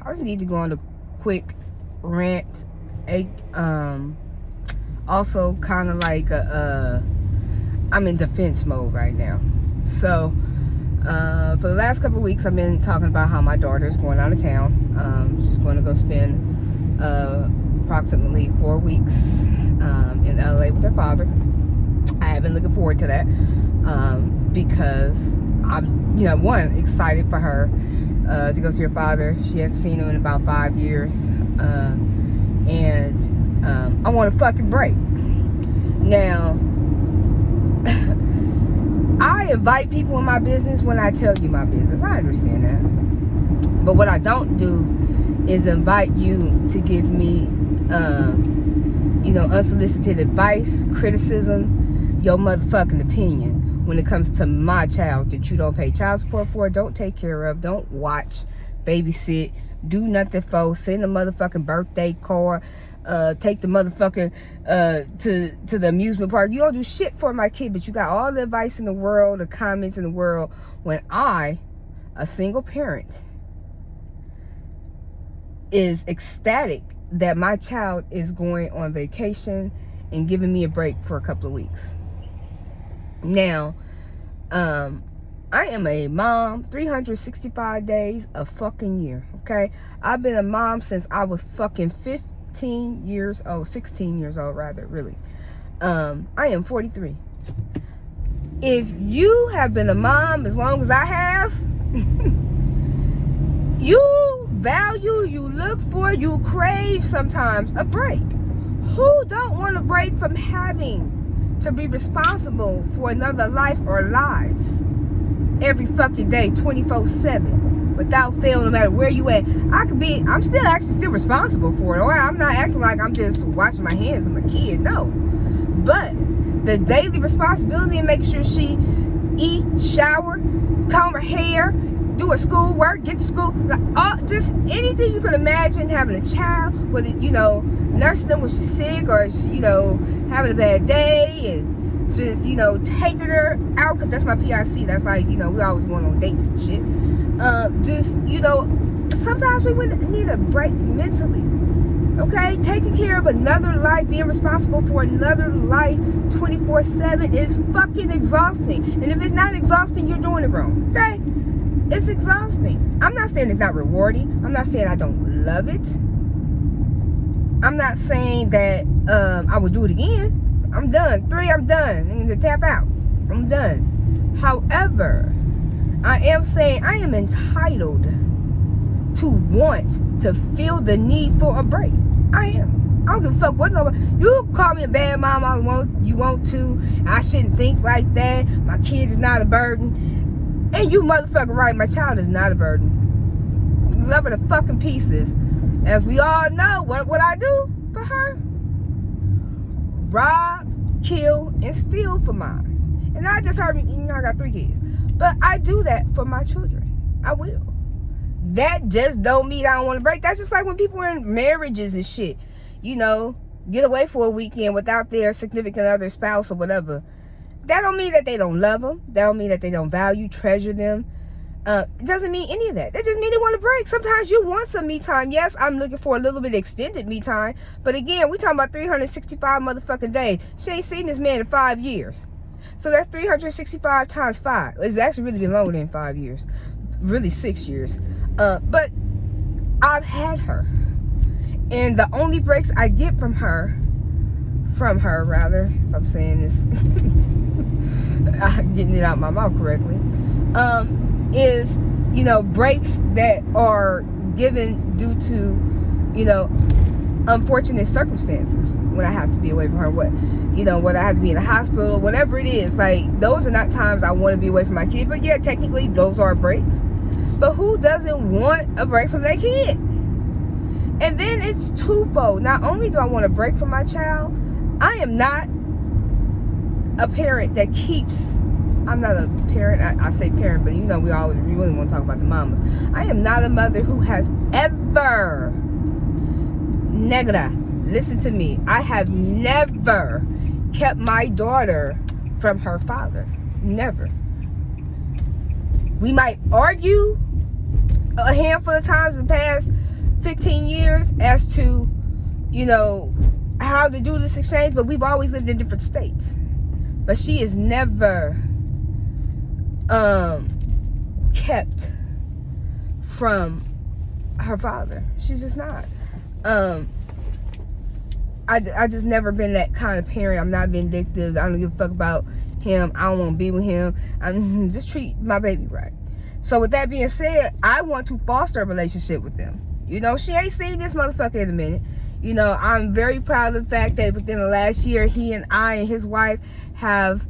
I just need to go on a quick rant. Also kind of like I'm in defense mode right now. So for the last couple of weeks, I've been talking about how my daughter's going out of town. She's going to go spend approximately 4 weeks in LA with her father. I have been looking forward to that because I'm, one, excited for her to go see her father. She hasn't seen him in about 5 years, and I want a fucking break. Now, I invite people in my business when I tell you my business. I understand that. But what I don't do is invite you to give me, unsolicited advice, criticism, your motherfucking opinion when it comes to my child that you don't pay child support for, don't take care of, don't watch, babysit, do nothing for, send a motherfucking birthday card, take the motherfucking to the amusement park. You don't do shit for my kid, but you got all the advice in the world, the comments in the world, when I, a single parent, is ecstatic that my child is going on vacation and giving me a break for a couple of weeks. Now, I am a mom 365 days a fucking year, okay? I've been a mom since I was fucking 16 years old rather, really. I am 43. If you have been a mom as long as I have, you value, you look for, you crave sometimes a break. Who don't want a break from having to be responsible for another life or lives every fucking day, 24/7, without fail, no matter where you at? I'm still responsible for it. Or I'm not acting like I'm just washing my hands of my kid. No. But the daily responsibility and make sure she eat, shower, comb her hair, do her schoolwork, get to school, just anything you can imagine, having a child, whether, nursing them when she's sick or, having a bad day, and just, taking her out, because that's my PIC. That's like, we always going on dates and shit. Sometimes we need a break mentally. Okay? Taking care of another life, being responsible for another life 24/7 is fucking exhausting. And if it's not exhausting, you're doing it wrong. Okay? It's exhausting. I'm not saying it's not rewarding. I'm not saying I don't love it. I'm not saying that I would do it again. I'm done. 3, I'm done. I need to tap out. I'm done. However, I am saying I am entitled to want to feel the need for a break. I am. I don't give a fuck what nobody. You call me a bad mom all you want to. I shouldn't think like that. My kid is not a burden. And you motherfucking right, my child is not a burden. Love her to fucking pieces. As we all know, what I do for her? Rob, kill, and steal for mine. And I just heard, I got 3 kids. But I do that for my children. I will. That just don't mean I don't want to break. That's just like when people are in marriages and shit. Get away for a weekend without their significant other, spouse, or whatever. That don't mean that they don't love them. That don't mean that they don't value, treasure them. It doesn't mean any of that. That just means they want a break. Sometimes you want some me time. Yes, I'm looking for a little bit extended me time. But again, we talking about 365 motherfucking days. She ain't seen this man in 5 years. So that's 365 times 5. It's actually really been longer than 5 years. Really 6 years. But I've had her. And the only breaks I get from her, if I'm saying this, getting it out my mouth correctly, is, breaks that are given due to, unfortunate circumstances when I have to be away from her. Whether I have to be in the hospital or whatever it is. Like, those are not times I want to be away from my kid. But yeah, technically those are breaks. But who doesn't want a break from their kid? And then it's twofold. Not only do I want a break from my child, I am not a parent that keeps... I'm not a parent. I say parent, but we really want to talk about the mamas. I am not a mother who has ever... Listen to me. I have never kept my daughter from her father. Never. We might argue a handful of times in the past 15 years as to, you know, how to do this exchange, but we've always lived in different states. But she is never kept from her father. She's just not. I just never been that kind of parent. I'm not vindictive. I don't give a fuck about him. I don't want to be with him. I'm just treat my baby right. So with that being said, I want to foster a relationship with them. You know, she ain't seen this motherfucker in a minute. You know, I'm very proud of the fact that within the last year, he and I and his wife have,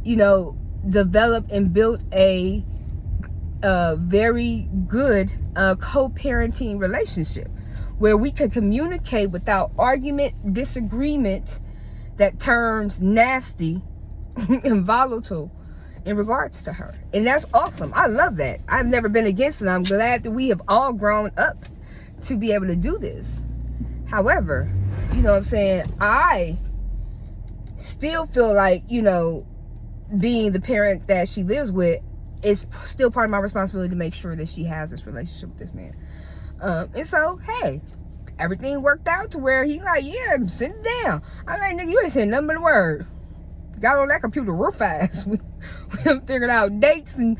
you know, developed and built a very good co-parenting relationship where we can communicate without argument, disagreement that turns nasty and volatile in regards to her. And that's awesome. I love that. I've never been against it. I'm glad that we have all grown up to be able to do this. However, you know what I'm saying, I still feel like, you know, being the parent that she lives with is still part of my responsibility to make sure that she has this relationship with this man. And so, hey, everything worked out to where he like, yeah, sit down. I'm like, nigga, you ain't saying nothing but a word. Got on that computer real fast. We figured out dates and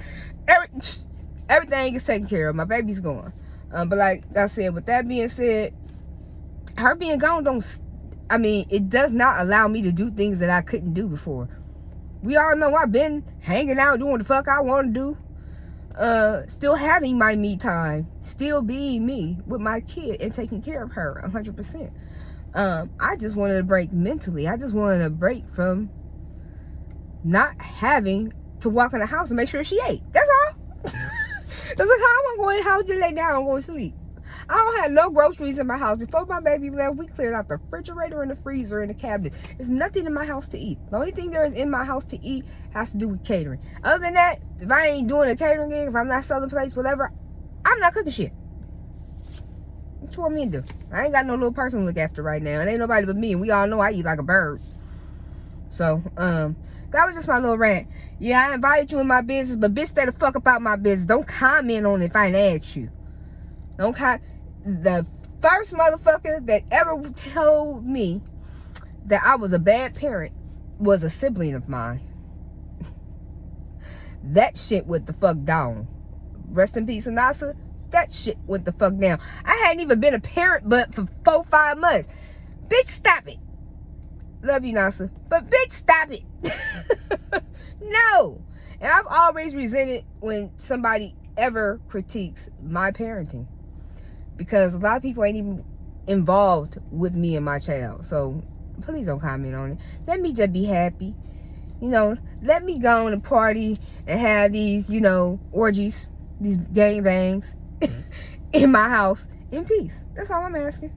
everything is taken care of. My baby's gone. But like I said, with that being said, her being gone it does not allow me to do things that I couldn't do before. We all know I've been hanging out, doing the fuck I want to do. Still having my me time. Still being me with my kid and taking care of her 100%. I just wanted a break mentally. I just wanted a break from not having to walk in the house and make sure she ate. That's all. That's like how I'm going to the house to lay down and go to sleep. I don't have no groceries in my house. Before my baby left, we cleared out the refrigerator and the freezer and the cabinet. There's nothing in my house to eat. The only thing there is in my house to eat has to do with catering. Other than that, if I ain't doing a catering gig, if I'm not selling place, whatever, I'm not cooking shit. What you want me to do? I ain't got no little person to look after right now. It ain't nobody but me, and we all know I eat like a bird. So, that was just my little rant. Yeah, I invited you in my business, but bitch, stay the fuck about my business. Don't comment on it if I ain't asked you. The first motherfucker that ever told me that I was a bad parent was a sibling of mine. That shit went the fuck down. Rest in peace, Anasa. That shit went the fuck down. I hadn't even been a parent but for 4-5 months. Bitch, stop it. Love you, Nasa. But bitch, stop it. No. And I've always resented when somebody ever critiques my parenting. Because a lot of people ain't even involved with me and my child. So please don't comment on it. Let me just be happy. You know, let me go on and party and have these, you know, orgies, these gangbangs in my house in peace. That's all I'm asking.